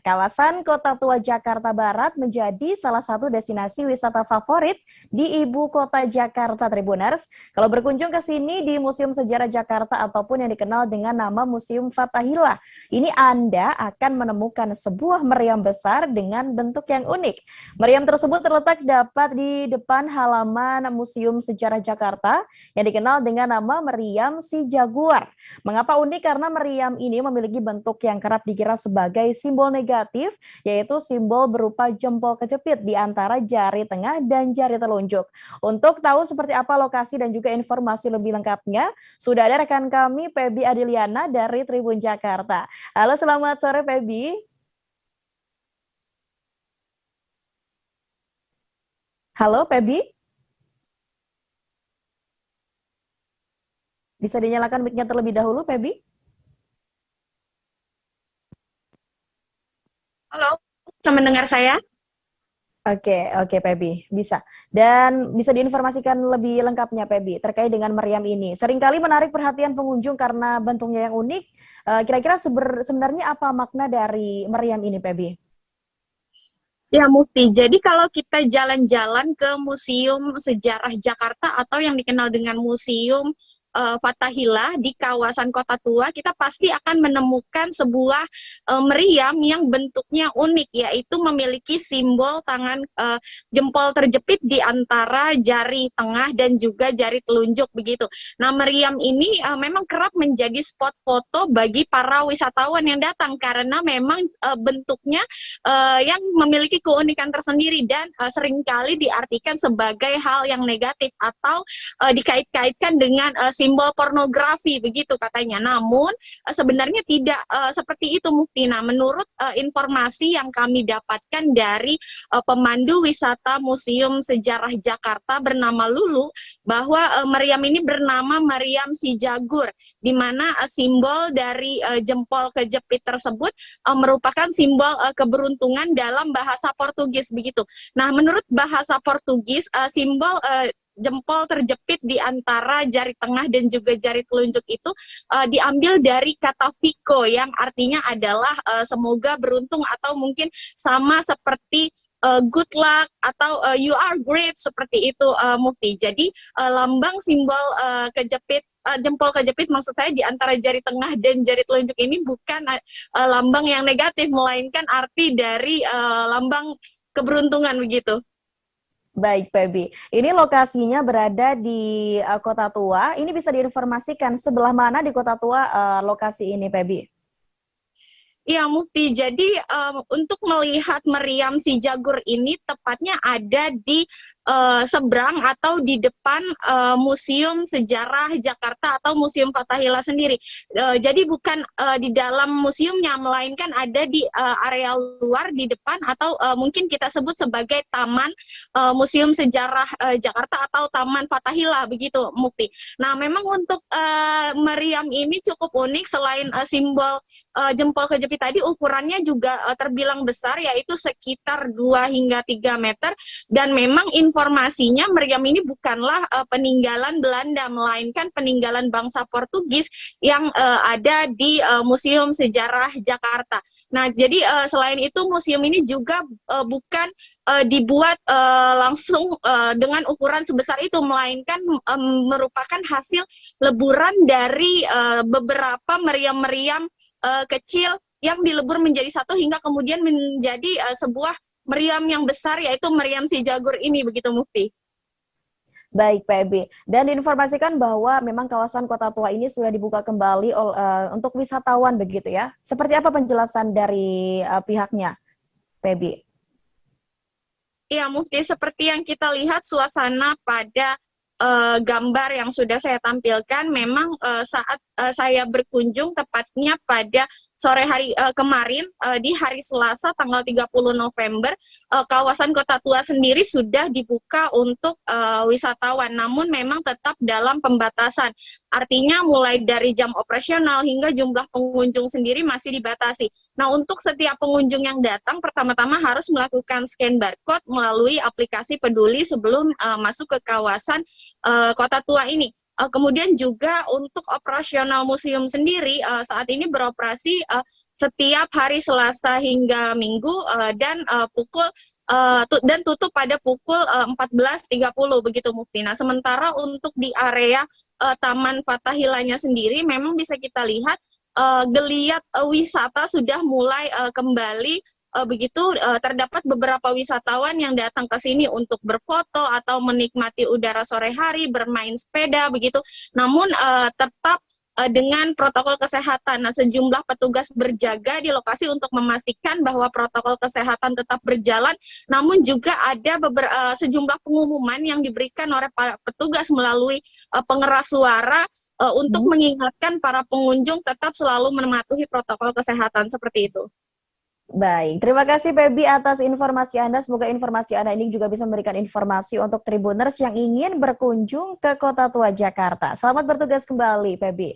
Kawasan Kota Tua Jakarta Barat menjadi salah satu destinasi wisata favorit di ibu kota Jakarta, Tribuners. Kalau berkunjung ke sini di Museum Sejarah Jakarta ataupun yang dikenal dengan nama Museum Fathahillah, ini Anda akan menemukan sebuah meriam besar dengan bentuk yang unik. Meriam tersebut terletak dapat di depan halaman Museum Sejarah Jakarta yang dikenal dengan nama meriam si Jaguar. Mengapa unik? Karena meriam ini memiliki bentuk yang kerap dikira sebagai simbol negatif, yaitu simbol berupa jempol kejepit di antara jari tengah dan jari telunjuk. Untuk tahu seperti apa lokasi dan juga informasi lebih lengkapnya, sudah ada rekan kami Pebi Adiliana dari Tribun Jakarta. Halo, selamat sore Pebi. Halo Pebi. Bisa dinyalakan mic-nya terlebih dahulu, Pebi? Halo, bisa mendengar saya? Oke, Pebi, bisa. Dan bisa diinformasikan lebih lengkapnya, Pebi, terkait dengan meriam ini. Seringkali menarik perhatian pengunjung karena bentuknya yang unik. Kira-kira sebenarnya apa makna dari meriam ini, Pebi? Ya, Mufti. Jadi kalau kita jalan-jalan ke Museum Sejarah Jakarta atau yang dikenal dengan Museum Fathahillah di kawasan Kota Tua, kita pasti akan menemukan sebuah meriam yang bentuknya unik, yaitu memiliki simbol tangan jempol terjepit di antara jari tengah dan juga jari telunjuk begitu. Nah, meriam ini memang kerap menjadi spot foto bagi para wisatawan yang datang karena memang bentuknya yang memiliki keunikan tersendiri dan seringkali diartikan sebagai hal yang negatif atau dikait-kaitkan dengan simbol pornografi begitu katanya. Namun sebenarnya tidak seperti itu, Mufti. Nah, menurut informasi yang kami dapatkan dari pemandu wisata Museum Sejarah Jakarta bernama Lulu, bahwa meriam ini bernama meriam si Jagur, di mana simbol dari jempol kejepit tersebut merupakan simbol keberuntungan dalam bahasa Portugis begitu. Nah, menurut bahasa Portugis, simbol jempol terjepit di antara jari tengah dan juga jari telunjuk itu diambil dari kata Fico yang artinya adalah semoga beruntung atau mungkin sama seperti good luck atau you are great seperti itu, Mufti. Jadi lambang simbol kejepit jempol kejepit maksud saya di antara jari tengah dan jari telunjuk ini bukan lambang yang negatif, melainkan arti dari lambang keberuntungan begitu. Baik, Pebi. Ini lokasinya berada di Kota Tua. Ini bisa diinformasikan sebelah mana di Kota Tua lokasi ini, Pebi? Iya, Mufti. Jadi untuk melihat meriam si Jagur ini tepatnya ada di seberang atau di depan Museum Sejarah Jakarta atau Museum Fathahillah sendiri. Jadi bukan di dalam museumnya, melainkan ada di area luar di depan atau mungkin kita sebut sebagai Taman Museum Sejarah Jakarta atau Taman Fathahillah begitu, Mufti. Nah, memang untuk meriam ini cukup unik. Selain simbol jempol kejepit tadi, ukurannya juga terbilang besar, yaitu sekitar 2 hingga 3 meter, dan memang informasinya meriam ini bukanlah peninggalan Belanda, melainkan peninggalan bangsa Portugis yang ada di Museum Sejarah Jakarta. Nah, jadi selain itu museum ini juga bukan dibuat langsung dengan ukuran sebesar itu, melainkan merupakan hasil leburan dari beberapa meriam-meriam kecil yang dilebur menjadi satu hingga kemudian menjadi sebuah meriam yang besar, yaitu meriam si Jagur ini begitu, Mufti. Baik, Pebi. Dan diinformasikan bahwa memang kawasan Kota Tua ini sudah dibuka kembali untuk wisatawan begitu ya. Seperti apa penjelasan dari pihaknya, Pebi? Iya, Mufti, seperti yang kita lihat suasana pada gambar yang sudah saya tampilkan, memang saat saya berkunjung tepatnya pada sore hari kemarin, di hari Selasa tanggal 30 November, kawasan Kota Tua sendiri sudah dibuka untuk wisatawan, namun memang tetap dalam pembatasan. Artinya mulai dari jam operasional hingga jumlah pengunjung sendiri masih dibatasi. Nah, untuk setiap pengunjung yang datang, pertama-tama harus melakukan scan barcode melalui aplikasi Peduli sebelum masuk ke kawasan Kota Tua ini. Kemudian juga untuk operasional museum sendiri saat ini beroperasi setiap hari Selasa hingga Minggu dan dan tutup pada pukul 14.30 begitu Mufti. Nah, sementara untuk di area Taman Fathahilanya sendiri memang bisa kita lihat geliat wisata sudah mulai kembali. Begitu terdapat beberapa wisatawan yang datang ke sini untuk berfoto atau menikmati udara sore hari, bermain sepeda begitu. Namun tetap dengan protokol kesehatan. Nah, sejumlah petugas berjaga di lokasi untuk memastikan bahwa protokol kesehatan tetap berjalan, namun juga ada sejumlah pengumuman yang diberikan oleh para petugas melalui pengeras suara untuk mengingatkan para pengunjung tetap selalu mematuhi protokol kesehatan seperti itu. Baik, terima kasih Pebi atas informasi Anda. Semoga informasi Anda ini juga bisa memberikan informasi untuk Tribuners yang ingin berkunjung ke Kota Tua Jakarta. Selamat bertugas kembali, Pebi.